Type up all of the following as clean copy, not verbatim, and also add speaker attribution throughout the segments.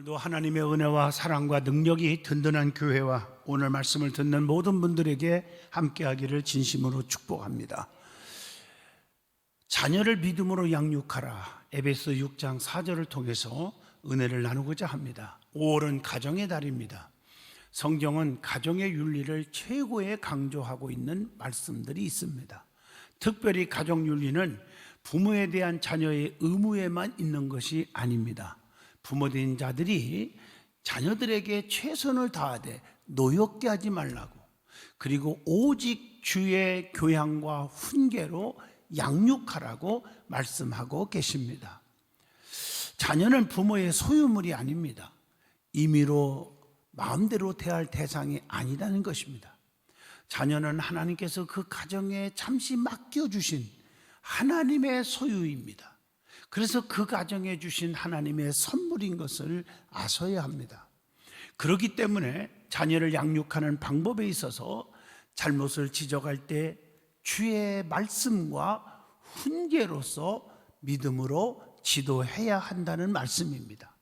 Speaker 1: 오늘도 하나님의 은혜와 사랑과 능력이 든든한 교회와 오늘 말씀을 듣는 모든 분들에게 함께하기를 진심으로 축복합니다. 자녀를 믿음으로 양육하라, 에베소 6장 4절을 통해서 은혜를 나누고자 합니다. 5월은 가정의 달입니다. 성경은 가정의 윤리를 최고에 강조하고 있는 말씀들이 있습니다. 특별히 가정 윤리는 부모에 대한 자녀의 의무에만 있는 것이 아닙니다. 부모된 자들이 자녀들에게 최선을 다하되 노엽게 하지 말라고, 그리고 오직 주의 교양과 훈계로 양육하라고 말씀하고 계십니다. 자녀는 부모의 소유물이 아닙니다. 임의로 마음대로 대할 대상이 아니라는 것입니다. 자녀는 하나님께서 그 가정에 잠시 맡겨주신 하나님의 소유입니다. 그래서 그 가정에 주신 하나님의 선물인 것을 아셔야 합니다. 그렇기 때문에 자녀를 양육하는 방법에 있어서 잘못을 지적할 때 주의 말씀과 훈계로서 믿음으로 지도해야 한다는 말씀입니다.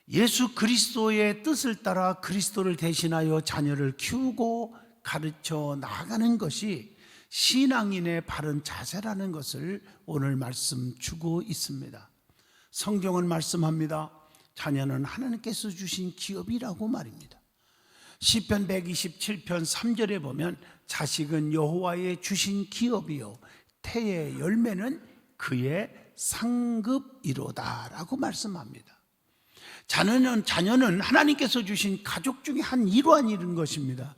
Speaker 1: 예수 그리스도의 뜻을 따라 그리스도를 대신하여 자녀를 키우고 가르쳐 나가는 것이 신앙인의 바른 자세라는 것을 오늘 말씀 주고 있습니다. 성경은 말씀합니다. 자녀는 하나님께서 주신 기업이라고 말입니다. 시편 127편 3절에 보면 자식은 여호와의 주신 기업이요 태의 열매는 그의 상급이로다 라고 말씀합니다. 자녀는 하나님께서 주신 가족 중에 한 일환인 것입니다.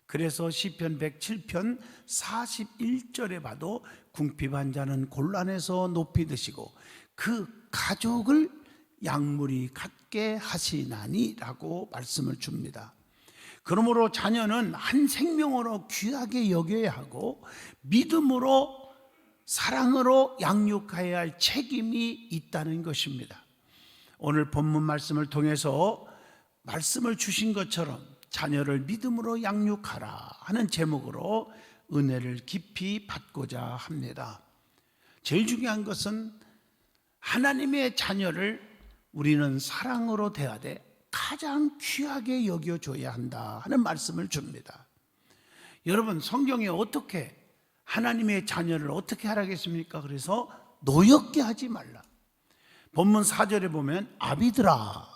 Speaker 1: 그래서 시편 107편 41절에 봐도 궁핍한 자는 곤란해서 높이 드시고 그 가족을 양물이 갖게 하시나니 라고 말씀을 줍니다. 그러므로 자녀는 한 생명으로 귀하게 여겨야 하고 믿음으로 사랑으로 양육해야 할 책임이 있다는 것입니다. 오늘 본문 말씀을 통해서 말씀을 주신 것처럼 자녀를 믿음으로 양육하라 하는 제목으로 은혜를 깊이 받고자 합니다. 제일 중요한 것은 하나님의 자녀를 우리는 사랑으로 대하되 가장 귀하게 여겨줘야 한다 하는 말씀을 줍니다. 여러분, 성경에 어떻게 하나님의 자녀를 어떻게 하라겠습니까? 그래서 노엽게 하지 말라. 본문 4절에 보면 아비들아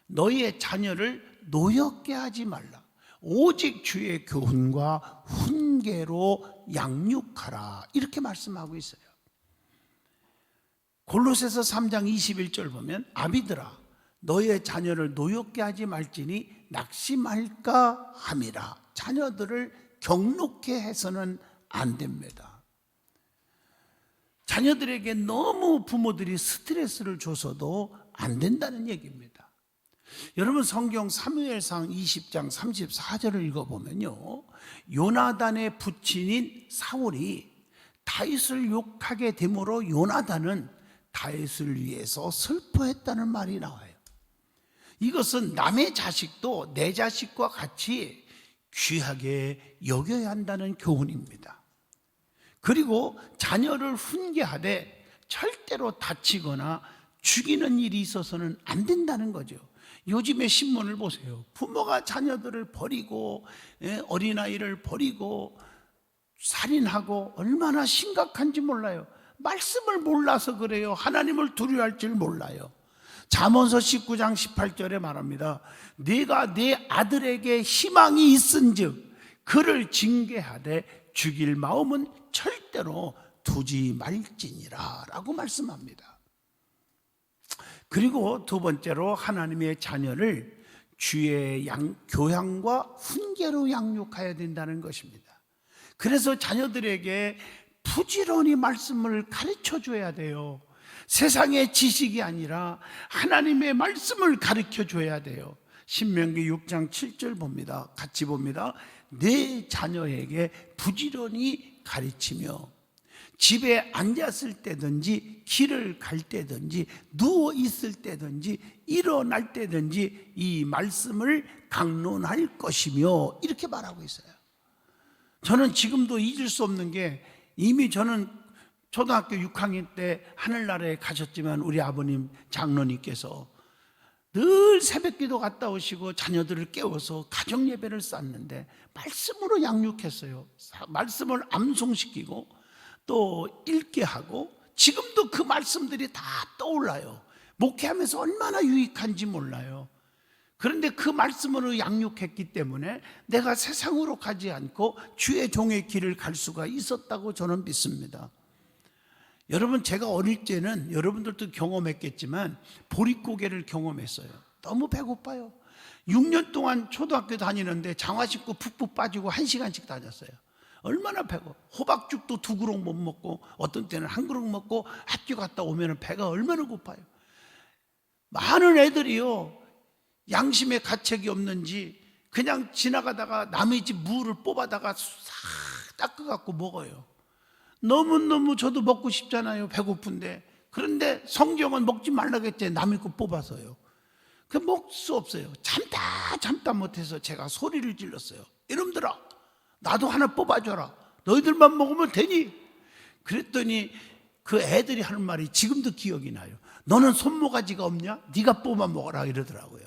Speaker 1: 너희의 자녀를 노엽게 하지 말라. 오직 주의 교훈과 훈계로 양육하라. 이렇게 말씀하고 있어요. 골로새서 3장 21절 보면 아비들아 너희의 자녀를 노엽게 하지 말지니 낙심할까 함이라. 자녀들을 경록해 해서는 안 됩니다. 자녀들에게 너무 부모들이 스트레스를 줘서도 안 된다는 얘기입니다. 여러분, 성경 사무엘상 20장 34절을 읽어보면요, 요나단의 부친인 사울이 다윗을 욕하게 되므로 요나단은 다윗을 위해서 슬퍼했다는 말이 나와요. 이것은 남의 자식도 내 자식과 같이 귀하게 여겨야 한다는 교훈입니다. 그리고 자녀를 훈계하되 절대로 다치거나 죽이는 일이 있어서는 안 된다는 거죠. 요즘의 신문을 보세요. 부모가 자녀들을 버리고 어린아이를 버리고 살인하고 얼마나 심각한지 몰라요. 말씀을 몰라서 그래요. 하나님을 두려워할 줄 몰라요. 잠언서 19장 18절에 말합니다. 네가 네 아들에게 희망이 있은즉 그를 징계하되 죽일 마음은 절대로 두지 말지니라 라고 말씀합니다. 그리고 두 번째로 하나님의 자녀를 주의 교양과 훈계로 양육해야 된다는 것입니다. 그래서 자녀들에게 부지런히 말씀을 가르쳐 줘야 돼요. 세상의 지식이 아니라 하나님의 말씀을 가르쳐 줘야 돼요. 신명기 6장 7절 봅니다. 같이 봅니다. 내 자녀에게 부지런히 가르치며 집에 앉았을 때든지 길을 갈 때든지 누워 있을 때든지 일어날 때든지 이 말씀을 강론할 것이며 이렇게 말하고 있어요. 저는 지금도 잊을 수 없는 게 이미 저는 초등학교 6학년 때 하늘나라에 가셨지만 우리 아버님 장로님께서 늘 새벽기도 갔다 오시고 자녀들을 깨워서 가정예배를 쌌는데 말씀으로 양육했어요. 말씀을 암송시키고 또 읽게 하고 지금도 그 말씀들이 다 떠올라요. 목회하면서 얼마나 유익한지 몰라요. 그런데 그 말씀으로 양육했기 때문에 내가 세상으로 가지 않고 주의 종의 길을 갈 수가 있었다고 저는 믿습니다. 여러분, 제가 어릴 때는 여러분들도 경험했겠지만 보릿고개를 경험했어요. 너무 배고파요. 6년 동안 초등학교 다니는데 장화 신고 푹푹 빠지고 1시간씩 다녔어요. 얼마나 배고, 호박죽도 2그릇 못 먹고 어떤 때는 1그릇 먹고 학교 갔다 오면 배가 얼마나 고파요. 많은 애들이요, 양심의 가책이 없는지 그냥 지나가다가 남의 집 무를 뽑아다가 싹 닦아갖고 먹어요. 너무너무 저도 먹고 싶잖아요. 배고픈데. 그런데 성경은 먹지 말라고 했지, 남의 거 뽑아서요. 그 먹을 수 없어요. 참다 못해서 제가 소리를 질렀어요. 이놈들아, 나도 하나 뽑아줘라. 너희들만 먹으면 되니? 그랬더니 그 애들이 하는 말이 지금도 기억이 나요. 너는 손모가지가 없냐? 네가 뽑아 먹어라 이러더라고요.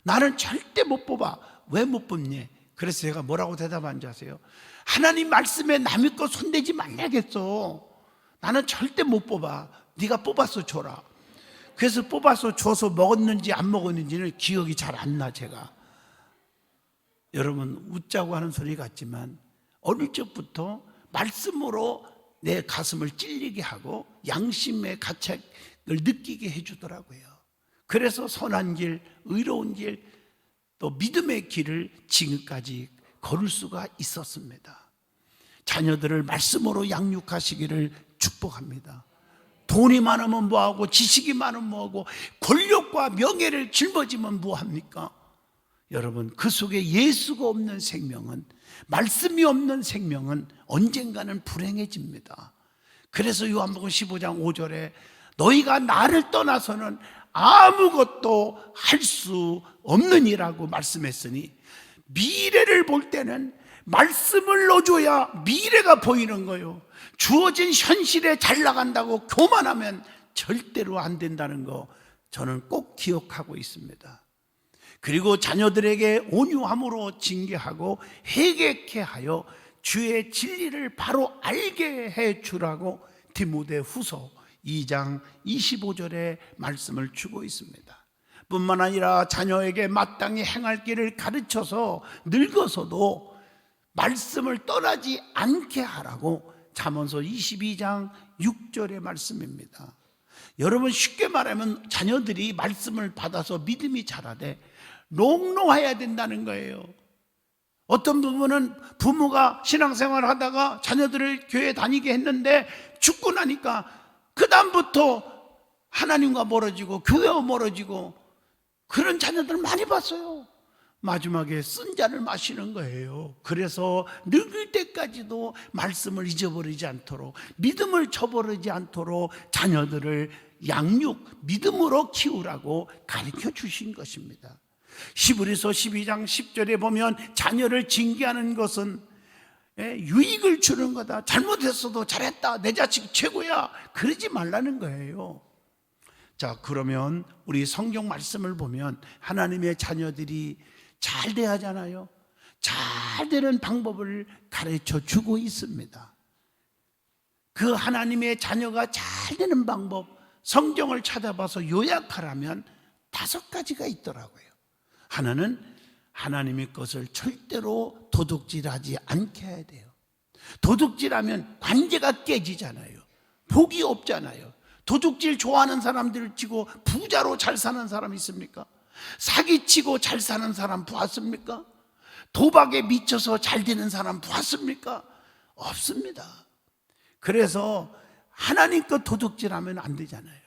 Speaker 1: 나는 절대 못 뽑아. 왜 못 뽑니? 그래서 제가 뭐라고 대답한 줄 아세요? 하나님 말씀에 남의 거 손대지 말라겠어. 나는 절대 못 뽑아. 네가 뽑아서 줘라. 그래서 뽑아서 줘서 먹었는지 안 먹었는지는 기억이 잘 안 나. 제가 여러분, 웃자고 하는 소리 같지만 어릴 적부터 말씀으로 내 가슴을 찔리게 하고 양심의 가책을 느끼게 해주더라고요. 그래서 선한 길, 의로운 길, 또 믿음의 길을 지금까지 걸을 수가 있었습니다. 자녀들을 말씀으로 양육하시기를 축복합니다. 돈이 많으면 뭐하고, 지식이 많으면 뭐하고, 권력과 명예를 짊어지면 뭐합니까? 여러분, 그 속에 예수가 없는 생명은, 말씀이 없는 생명은 언젠가는 불행해집니다. 그래서 요한복음 15장 5절에 너희가 나를 떠나서는 아무것도 할 수 없느니라고 말씀했으니, 미래를 볼 때는 말씀을 넣어줘야 미래가 보이는 거예요. 주어진 현실에 잘 나간다고 교만하면 절대로 안 된다는 거 저는 꼭 기억하고 있습니다. 그리고 자녀들에게 온유함으로 징계하고 회개케 하여 주의 진리를 바로 알게 해 주라고 디모데후서 2장 25절의 말씀을 주고 있습니다. 뿐만 아니라 자녀에게 마땅히 행할 길을 가르쳐서 늙어서도 말씀을 떠나지 않게 하라고 잠언서 22장 6절의 말씀입니다. 여러분, 쉽게 말하면 자녀들이 말씀을 받아서 믿음이 자라되 롱롱해야 된다는 거예요. 어떤 부분은 부모가 신앙생활을 하다가 자녀들을 교회 다니게 했는데 죽고 나니까 그 다음부터 하나님과 멀어지고 교회와 멀어지고 그런 자녀들 많이 봤어요. 마지막에 쓴 잔을 마시는 거예요. 그래서 늙을 때까지도 말씀을 잊어버리지 않도록, 믿음을 저버리지 않도록 자녀들을 양육, 믿음으로 키우라고 가르쳐 주신 것입니다. 히브리서 12장 10절에 보면 자녀를 징계하는 것은 유익을 주는 거다. 잘못했어도 잘했다, 내 자식 최고야, 그러지 말라는 거예요. 자, 그러면 우리 성경 말씀을 보면 하나님의 자녀들이 잘 돼야 하잖아요. 잘 되는 방법을 가르쳐 주고 있습니다. 그 하나님의 자녀가 잘 되는 방법, 성경을 찾아봐서 요약하라면 5가지가 있더라고요. 하나는 하나님의 것을 절대로 도둑질하지 않게 해야 돼요. 도둑질하면 관계가 깨지잖아요. 복이 없잖아요. 도둑질 좋아하는 사람들을 치고 부자로 잘 사는 사람 있습니까? 사기치고 잘 사는 사람 보았습니까? 도박에 미쳐서 잘 되는 사람 보았습니까? 없습니다. 그래서 하나님 것 도둑질하면 안 되잖아요.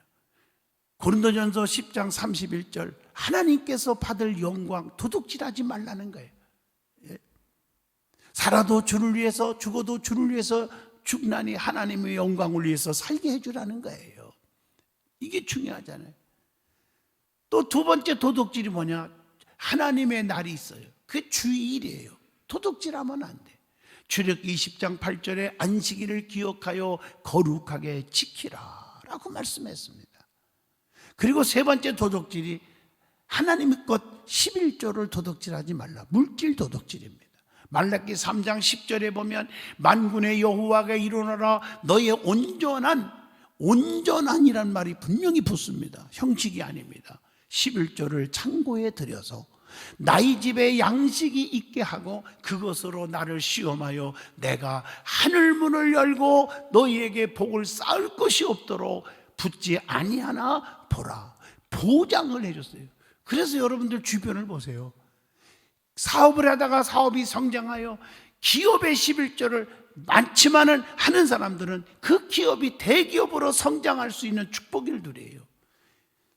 Speaker 1: 고린도전서 10장 31절, 하나님께서 받을 영광 도둑질하지 말라는 거예요. 살아도 주를 위해서, 죽어도 주를 위해서 죽나니 하나님의 영광을 위해서 살게 해주라는 거예요. 이게 중요하잖아요. 또 2번째 도둑질이 뭐냐? 하나님의 날이 있어요. 그게 주일이에요. 도둑질하면 안 돼. 출애굽기 20장 8절에 안식일을 기억하여 거룩하게 지키라 라고 말씀했습니다. 그리고 3번째 도둑질이 하나님의 것 11조를 도둑질하지 말라. 물질 도둑질입니다. 말라기 3장 10절에 보면 만군의 여호와가 이루노라. 너의 온전한이란 말이 분명히 붙습니다. 형식이 아닙니다. 11조를 창고에 들여서 나의 집에 양식이 있게 하고 그것으로 나를 시험하여 내가 하늘문을 열고 너희에게 복을 쌓을 것이 없도록 붙지 아니하나 보라. 보장을 해줬어요. 그래서 여러분들 주변을 보세요. 사업을 하다가 사업이 성장하여 기업의 11조를 많지만은 하는 사람들은 그 기업이 대기업으로 성장할 수 있는 축복을 누려요.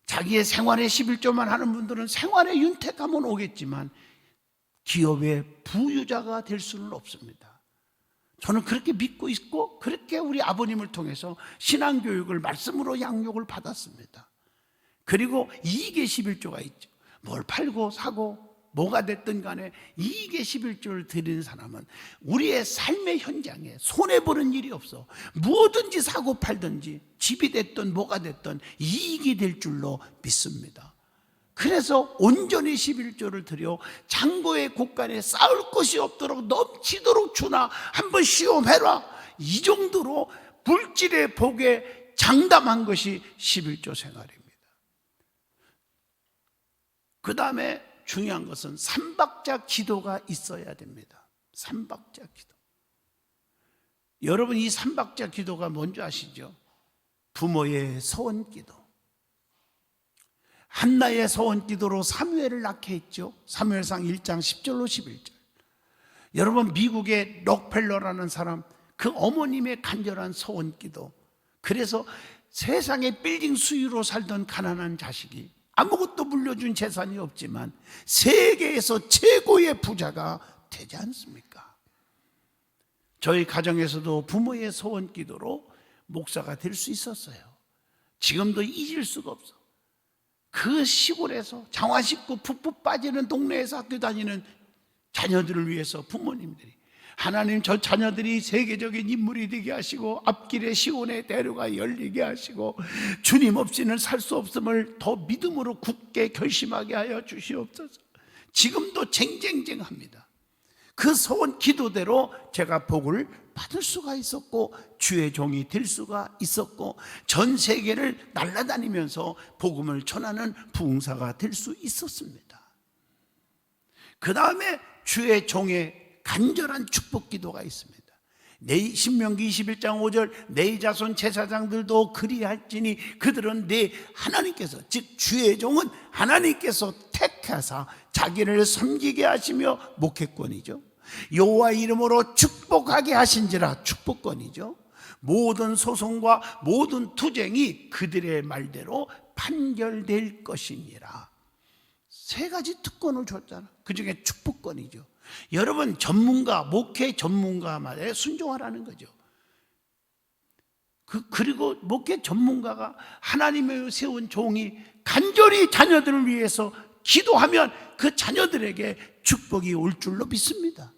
Speaker 1: 자기의 생활에 11조만 하는 분들은 생활의 윤택함은 오겠지만 기업의 부유자가 될 수는 없습니다. 저는 그렇게 믿고 있고 그렇게 우리 아버님을 통해서 신앙교육을 말씀으로 양육을 받았습니다. 그리고 이익의 11조가 있죠. 뭘 팔고 사고 뭐가 됐든 간에 이익의 11조를 드리는 사람은 우리의 삶의 현장에 손해보는 일이 없어. 무엇든지 사고 팔든지 집이 됐든 뭐가 됐든 이익이 될 줄로 믿습니다. 그래서 온전히 11조를 드려 창고의 곳간에 쌓을 것이 없도록 넘치도록 주나 한번 시험해라. 이 정도로 물질의 복에 장담한 것이 11조 생활입니다. 그 다음에 중요한 것은 삼박자 기도가 있어야 됩니다. 삼박자 기도. 여러분 이 삼박자 기도가 뭔지 아시죠? 부모의 서원 기도. 한나의 서원 기도로 사무엘을 낳게 했죠. 사무엘상 1장 10절로 11절. 여러분 미국의 록펠러라는 사람, 그 어머님의 간절한 서원 기도. 그래서 세상의 빌딩 수유로 살던 가난한 자식이 아무것도 물려준 재산이 없지만 세계에서 최고의 부자가 되지 않습니까? 저희 가정에서도 부모의 소원 기도로 목사가 될 수 있었어요. 지금도 잊을 수가 없어. 그 시골에서 장화 신고 푹푹 빠지는 동네에서 학교 다니는 자녀들을 위해서 부모님들이 하나님 저 자녀들이 세계적인 인물이 되게 하시고 앞길에 시온의 대로가 열리게 하시고 주님 없이는 살 수 없음을 더 믿음으로 굳게 결심하게 하여 주시옵소서. 지금도 쟁쟁쟁합니다. 그 소원 기도대로 제가 복을 받을 수가 있었고 주의 종이 될 수가 있었고 전 세계를 날아다니면서 복음을 전하는 부흥사가 될 수 있었습니다. 그 다음에 주의 종의 간절한 축복 기도가 있습니다. 내 신명기 21장 5절 내 자손 제사장들도 그리할지니 그들은 내 하나님께서 즉 주의 종은 하나님께서 택하사 자기를 섬기게 하시며 목회권이죠. 여호와 이름으로 축복하게 하신지라 축복권이죠. 모든 소송과 모든 투쟁이 그들의 말대로 판결될 것이니라. 세 가지 특권을 줬잖아. 그 중에 축복권이죠. 여러분 전문가, 목회 전문가 말에 순종하라는 거죠. 그리고 목회 전문가가 하나님의 세운 종이 간절히 자녀들을 위해서 기도하면 그 자녀들에게 축복이 올 줄로 믿습니다.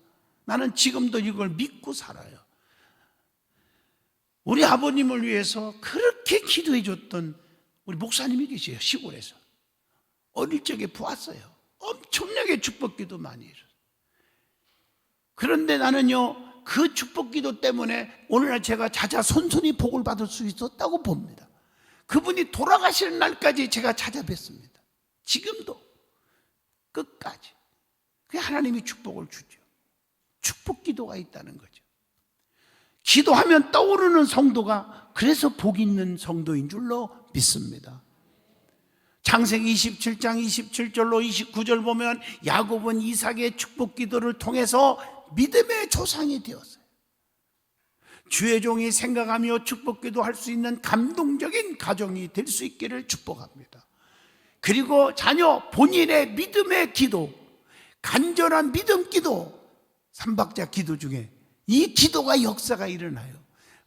Speaker 1: 나는 지금도 이걸 믿고 살아요. 우리 아버님을 위해서 그렇게 기도해 줬던 우리 목사님이 계세요. 시골에서 어릴 적에 보았어요. 엄청나게 축복기도 많이 해줬어요. 그런데 나는요 그 축복기도 때문에 오늘날 제가 자자손손이 복을 받을 수 있었다고 봅니다. 그분이 돌아가시는 날까지 제가 찾아뵀습니다. 지금도 끝까지 그게 하나님이 축복을 주죠. 축복기도가 있다는 거죠. 기도하면 떠오르는 성도가 그래서 복 있는 성도인 줄로 믿습니다. 창세기 27장 27절로 29절 보면 야곱은 이삭의 축복기도를 통해서 믿음의 조상이 되었어요. 주의 종이 생각하며 축복기도 할 수 있는 감동적인 가정이 될 수 있기를 축복합니다. 그리고 자녀 본인의 믿음의 기도, 간절한 믿음 기도, 삼박자 기도 중에 이 기도가 역사가 일어나요.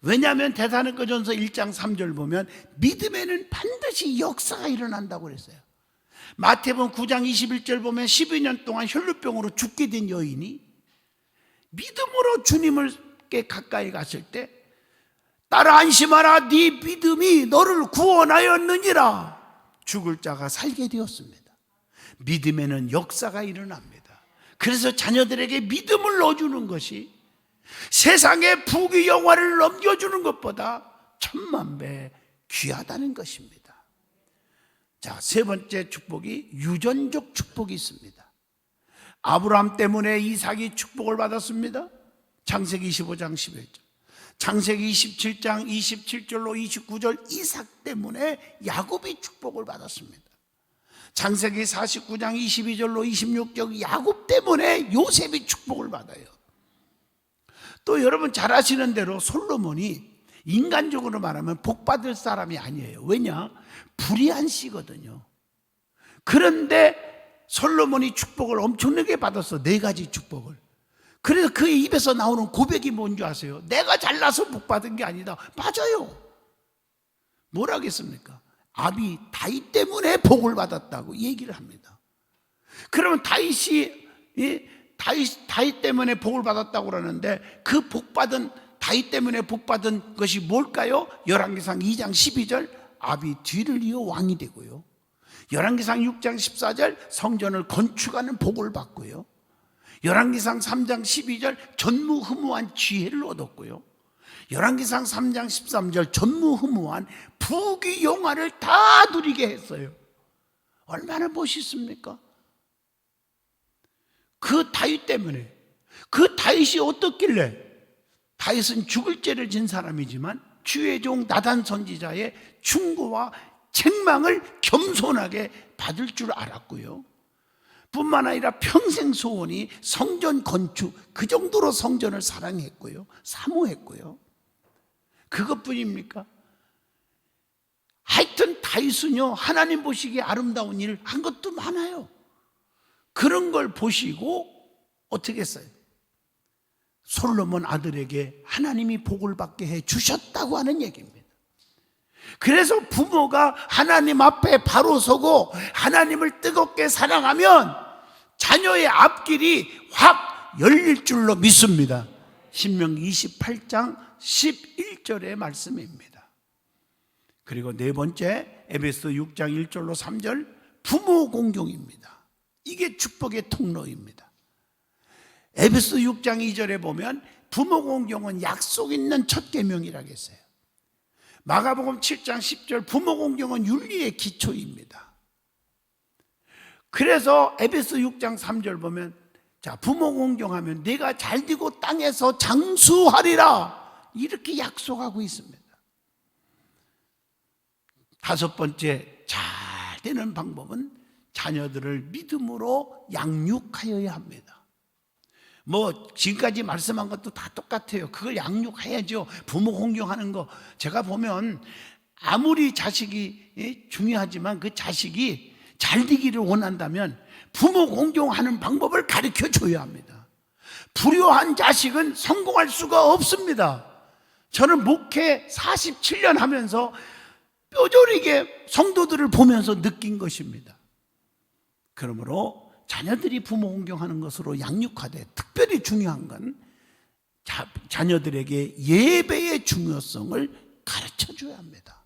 Speaker 1: 왜냐하면 데살로니가전서 1장 3절 보면 믿음에는 반드시 역사가 일어난다고 그랬어요. 마태복음 9장 21절 보면 12년 동안 혈루병으로 죽게 된 여인이 믿음으로 주님께 가까이 갔을 때 딸아 안심하라 네 믿음이 너를 구원하였느니라 죽을 자가 살게 되었습니다. 믿음에는 역사가 일어납니다. 그래서 자녀들에게 믿음을 넣어주는 것이 세상의 부귀 영화를 넘겨주는 것보다 천만 배 귀하다는 것입니다. 자, 세 번째 축복이 유전적 축복이 있습니다. 아브라함 때문에 이삭이 축복을 받았습니다. 창세기 25장 11절, 창세기 27장 27절로 29절 이삭 때문에 야곱이 축복을 받았습니다. 창세기 49장 22절로 26절 야곱 때문에 요셉이 축복을 받아요. 또 여러분 잘 아시는 대로 솔로몬이 인간적으로 말하면 복받을 사람이 아니에요. 왜냐? 불의한 씨거든요. 그런데 솔로몬이 축복을 엄청나게 받았어. 4가지 축복을. 그래서 그의 입에서 나오는 고백이 뭔지 아세요? 내가 잘나서 복받은 게 아니다. 맞아요. 뭐라 하겠습니까? 아비 다윗 때문에 복을 받았다고 얘기를 합니다. 그러면 다윗이 다윗 때문에 복을 받았다고 그러는데 그 복받은 다윗 때문에 복받은 것이 뭘까요? 열왕기상 2장 12절 아비 뒤를 이어 왕이 되고요. 열왕기상 6장 14절 성전을 건축하는 복을 받고요. 열왕기상 3장 12절 전무후무한 지혜를 얻었고요. 열왕기상 3장 13절 전무후무한 부귀 영화를 다 누리게 했어요. 얼마나 멋있습니까? 그 다윗 때문에. 그 다윗이 어떻길래? 다윗은 죽을 죄를 진 사람이지만 주의 종 나단 선지자의 충고와 책망을 겸손하게 받을 줄 알았고요. 뿐만 아니라 평생 소원이 성전 건축, 그 정도로 성전을 사랑했고요, 사모했고요. 그것뿐입니까? 하여튼 다윗은요, 하나님 보시기에 아름다운 일을 한 것도 많아요. 그런 걸 보시고 어떻게 했어요? 솔로몬 아들에게 하나님이 복을 받게 해 주셨다고 하는 얘기입니다. 그래서 부모가 하나님 앞에 바로 서고 하나님을 뜨겁게 사랑하면 자녀의 앞길이 확 열릴 줄로 믿습니다. 신명기 28장 11절의 말씀입니다. 그리고 네 번째, 에베소 6장 1절로 3절 부모 공경입니다. 이게 축복의 통로입니다. 에베소 6장 2절에 보면 부모 공경은 약속 있는 첫 계명이라고 했어요. 마가복음 7장 10절 부모 공경은 윤리의 기초입니다. 그래서 에베소 6장 3절 보면 자, 부모 공경하면 내가 잘되고 땅에서 장수하리라 이렇게 약속하고 있습니다. 다섯 번째, 잘 되는 방법은 자녀들을 믿음으로 양육하여야 합니다. 뭐 지금까지 말씀한 것도 다 똑같아요. 그걸 양육해야죠. 부모 공경하는 거. 제가 보면 아무리 자식이 중요하지만 그 자식이 잘 되기를 원한다면 부모 공경하는 방법을 가르쳐 줘야 합니다. 불효한 자식은 성공할 수가 없습니다. 저는 목회 47년 하면서 뼈저리게 성도들을 보면서 느낀 것입니다. 그러므로 자녀들이 부모 공경하는 것으로 양육하되 특별히 중요한 건 자녀들에게 예배의 중요성을 가르쳐줘야 합니다.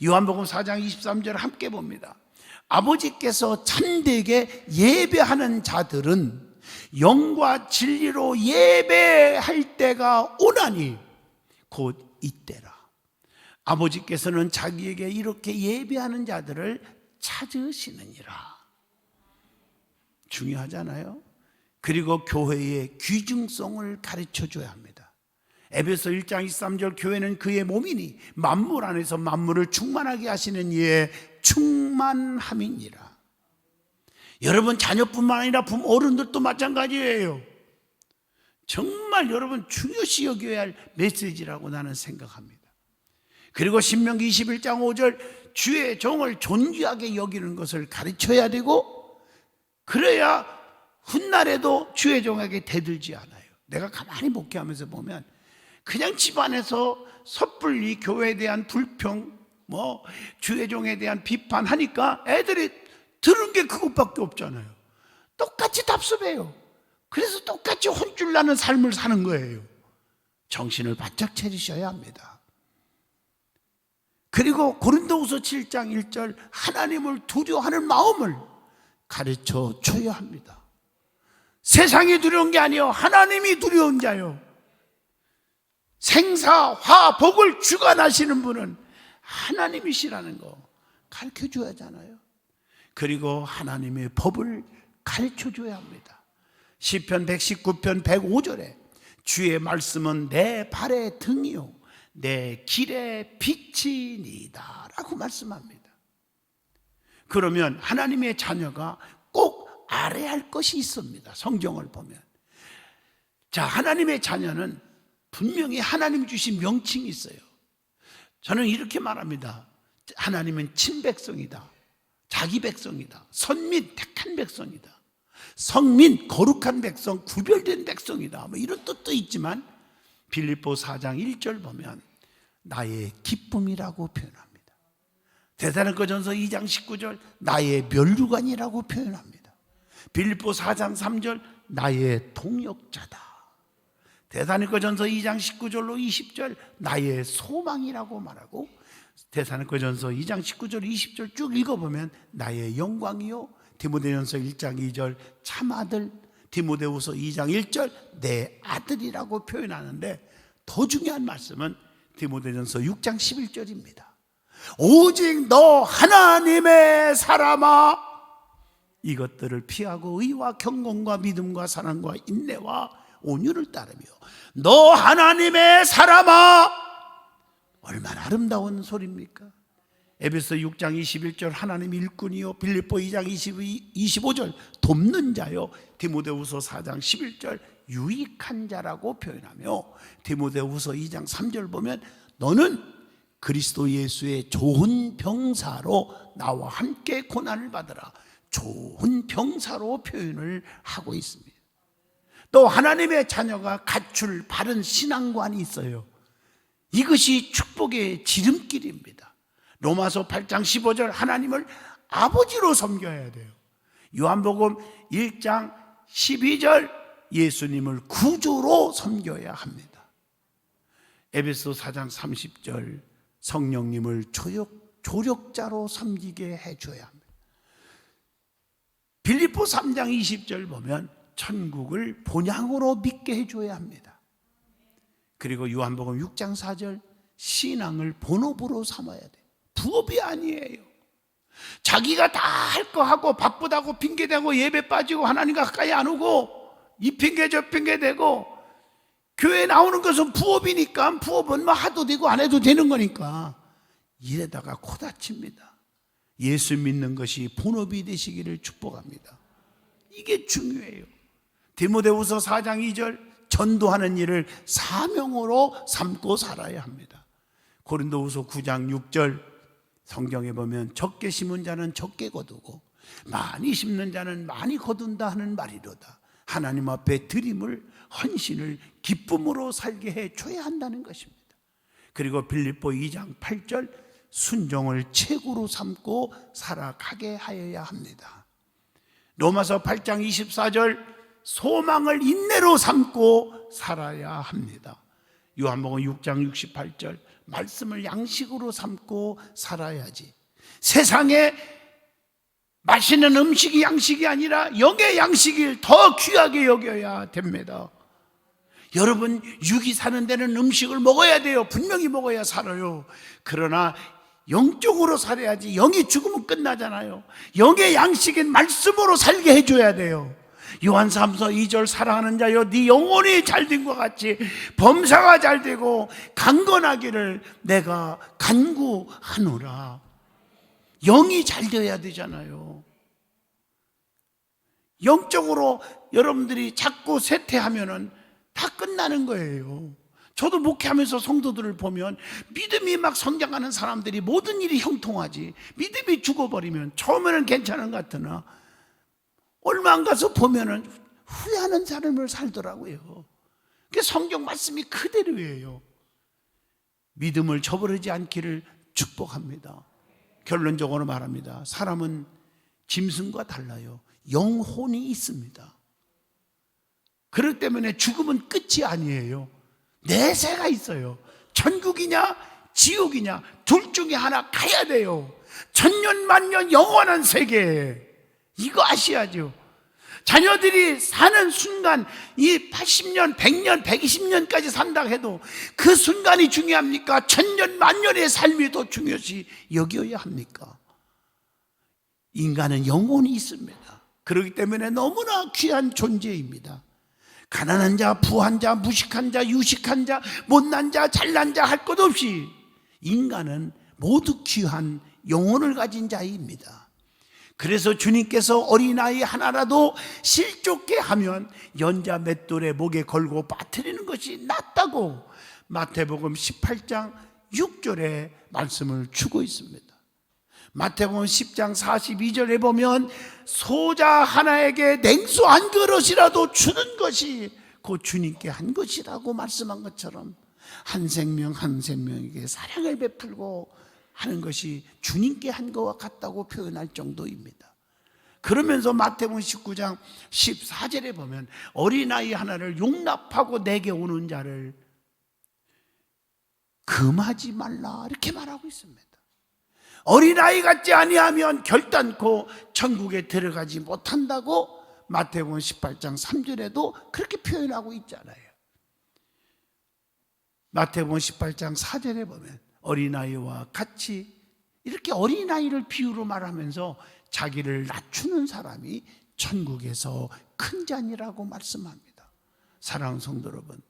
Speaker 1: 요한복음 4장 23절 함께 봅니다. 아버지께서 참되게 예배하는 자들은 영과 진리로 예배할 때가 오나니 곧 이때라. 아버지께서는 자기에게 이렇게 예배하는 자들을 찾으시느니라. 중요하잖아요. 그리고 교회의 귀중성을 가르쳐줘야 합니다. 에베소 1장 23절 교회는 그의 몸이니 만물 안에서 만물을 충만하게 하시는 이의 충만함이니라. 여러분 자녀뿐만 아니라 부모 어른들도 마찬가지예요. 정말 여러분 중요시 여겨야 할 메시지라고 나는 생각합니다. 그리고 신명기 21장 5절 주의 종을 존귀하게 여기는 것을 가르쳐야 되고 그래야 훗날에도 주의 종에게 대들지 않아요. 내가 가만히 목회하면서 보면 그냥 집안에서 섣불리 교회에 대한 불평, 주의 종에 대한 비판하니까 애들이 들은 게 그것밖에 없잖아요. 똑같이 답습해요. 그래서 똑같이 혼쭐 나는 삶을 사는 거예요. 정신을 바짝 차리셔야 합니다. 그리고 고린도후서 7장 1절 하나님을 두려워하는 마음을 가르쳐 줘야 합니다. 세상이 두려운 게 아니요, 하나님이 두려운 자요. 생사, 화, 복을 주관하시는 분은 하나님이시라는 거 가르쳐 줘야 하잖아요. 그리고 하나님의 법을 가르쳐 줘야 합니다. 시편 119편 105절에 주의 말씀은 내 발의 등이요 내 길의 빛이니이다 라고 말씀합니다. 그러면 하나님의 자녀가 꼭 알아야 할 것이 있습니다. 성경을 보면, 자, 하나님의 자녀는 분명히 하나님 주신 명칭이 있어요. 저는 이렇게 말합니다. 하나님은 친백성이다, 자기 백성이다, 선민, 택한 백성이다, 성민, 거룩한 백성, 구별된 백성이다, 뭐 이런 뜻도 있지만 빌립보 4장 1절 보면 나의 기쁨이라고 표현합니다. 데살로니가전서 2장 19절 나의 면류관이라고 표현합니다. 빌립보 4장 3절 나의 동역자다. 데살로니가전서 2장 19절로 20절 나의 소망이라고 말하고, 데살로니가전서 2장 19절 20절 쭉 읽어보면 나의 영광이요, 디모데전서 1장 2절 참아들, 디모데후서 2장 1절 내 아들이라고 표현하는데, 더 중요한 말씀은 디모데전서 6장 11절입니다. 오직 너 하나님의 사람아, 이것들을 피하고 의와 경건과 믿음과 사랑과 인내와 온유를 따르며, 너 하나님의 사람아, 얼마나 아름다운 소리입니까? 에베소 6장 21절 하나님 일꾼이요, 빌립보 2장 25절 돕는 자요, 디모데후서 4장 11절 유익한 자라고 표현하며, 디모데후서 2장 3절 보면 너는 그리스도 예수의 좋은 병사로 나와 함께 고난을 받으라, 좋은 병사로 표현을 하고 있습니다. 또 하나님의 자녀가 갖출 바른 신앙관이 있어요. 이것이 축복의 지름길입니다. 로마서 8장 15절 하나님을 아버지로 섬겨야 돼요. 요한복음 1장 12절 예수님을 구주로 섬겨야 합니다. 에베소 4장 30절 성령님을 조력자로 섬기게 해줘야 합니다. 빌립보 3장 20절 보면 천국을 본향으로 믿게 해줘야 합니다. 그리고 요한복음 6장 4절 신앙을 본업으로 삼아야 돼요. 부업이 아니에요. 자기가 다 할 거 하고 바쁘다고 핑계대고 예배 빠지고 하나님 가까이 안 오고 이 핑계 저 핑계 대고, 교회 나오는 것은 부업이니까 부업은 뭐 해도 되고 안 해도 되는 거니까 이래다가 코 다칩니다. 예수 믿는 것이 본업이 되시기를 축복합니다. 이게 중요해요. 디모데후서 4장 2절 전도하는 일을 사명으로 삼고 살아야 합니다. 고린도후서 9장 6절 성경에 보면 적게 심은 자는 적게 거두고 많이 심는 자는 많이 거둔다 하는 말이로다. 하나님 앞에 드림을, 헌신을 기쁨으로 살게 해줘야 한다는 것입니다. 그리고 빌립보 2장 8절 순종을 최고로 삼고 살아가게 하여야 합니다. 로마서 8장 24절 소망을 인내로 삼고 살아야 합니다. 요한복음 6장 68절 말씀을 양식으로 삼고 살아야지. 세상에 맛있는 음식이 양식이 아니라 영의 양식을 더 귀하게 여겨야 됩니다. 여러분, 육이 사는 데는 음식을 먹어야 돼요. 분명히 먹어야 살아요. 그러나 영적으로 살아야지. 영이 죽으면 끝나잖아요. 영의 양식인 말씀으로 살게 해줘야 돼요. 요한삼서 2절 사랑하는 자여 네 영혼이 잘된 것 같이 범사가 잘되고 강건하기를 내가 간구하노라. 영이 잘 되어야 되잖아요. 영적으로 여러분들이 자꾸 쇠퇴하면은 다 끝나는 거예요. 저도 목회하면서 성도들을 보면 믿음이 막 성장하는 사람들이 모든 일이 형통하지, 믿음이 죽어버리면 처음에는 괜찮은 것 같으나 얼마 안 가서 보면은 후회하는 삶을 살더라고요. 그게 성경 말씀이 그대로예요. 믿음을 저버리지 않기를 축복합니다. 결론적으로 말합니다. 사람은 짐승과 달라요. 영혼이 있습니다. 그렇기 때문에 죽음은 끝이 아니에요. 내세가 있어요. 천국이냐 지옥이냐 둘 중에 하나 가야 돼요. 천년 만년 영원한 세계에 이거 아셔야죠. 자녀들이 사는 순간, 이 80년, 100년, 120년까지 산다 해도 그 순간이 중요합니까? 천년, 만년의 삶이 더 중요시 여겨야 합니까? 인간은 영혼이 있습니다. 그렇기 때문에 너무나 귀한 존재입니다. 가난한 자, 부한 자, 무식한 자, 유식한 자, 못난 자, 잘난 자 할 것 없이 인간은 모두 귀한 영혼을 가진 자입니다. 그래서 주님께서 어린아이 하나라도 실족게 하면 연자 맷돌에 목에 걸고 빠뜨리는 것이 낫다고 마태복음 18장 6절에 말씀을 주고 있습니다. 마태복음 10장 42절에 보면 소자 하나에게 냉수 한 그릇이라도 주는 것이 곧 주님께 한 것이라고 말씀한 것처럼 한 생명 한 생명에게 사랑을 베풀고 하는 것이 주님께 한 것과 같다고 표현할 정도입니다. 그러면서 마태복음 19장 14절에 보면 어린아이 하나를 용납하고 내게 오는 자를 금하지 말라 이렇게 말하고 있습니다. 어린아이 같지 아니하면 결단코 천국에 들어가지 못한다고 마태복음 18장 3절에도 그렇게 표현하고 있잖아요. 마태복음 18장 4절에 보면 어린아이와 같이 이렇게 어린아이를 비유로 말하면서 자기를 낮추는 사람이 천국에서 큰 자니라고 말씀합니다. 사랑하는 성도 여러분,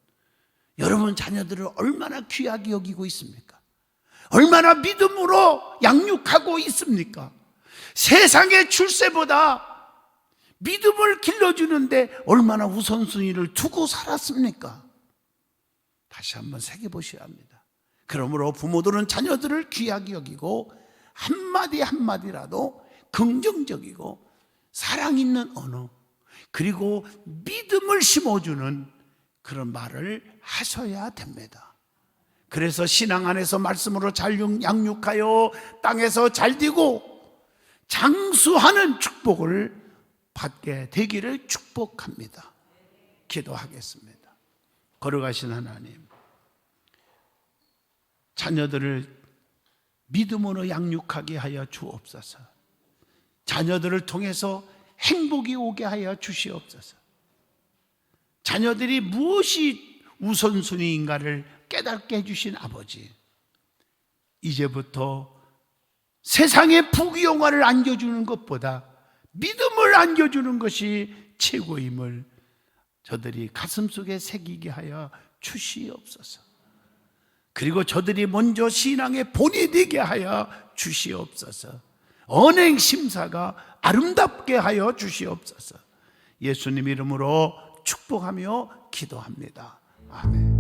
Speaker 1: 여러분 자녀들을 얼마나 귀하게 여기고 있습니까? 얼마나 믿음으로 양육하고 있습니까? 세상의 출세보다 믿음을 길러주는데 얼마나 우선순위를 두고 살았습니까? 다시 한번 새겨보셔야 합니다. 그러므로 부모들은 자녀들을 귀하게 여기고 한마디 한마디라도 긍정적이고 사랑 있는 언어 그리고 믿음을 심어주는 그런 말을 하셔야 됩니다. 그래서 신앙 안에서 말씀으로 잘 양육하여 땅에서 잘 되고 장수하는 축복을 받게 되기를 축복합니다. 기도하겠습니다. 걸어가신 하나님, 자녀들을 믿음으로 양육하게 하여 주옵소서. 자녀들을 통해서 행복이 오게 하여 주시옵소서. 자녀들이 무엇이 우선순위인가를 깨닫게 해주신 아버지, 이제부터 세상의 부귀영화를 안겨주는 것보다 믿음을 안겨주는 것이 최고임을 저들이 가슴속에 새기게 하여 주시옵소서. 그리고 저들이 먼저 신앙의 본이 되게 하여 주시옵소서. 언행 심사가 아름답게 하여 주시옵소서. 예수님 이름으로 축복하며 기도합니다. 아멘.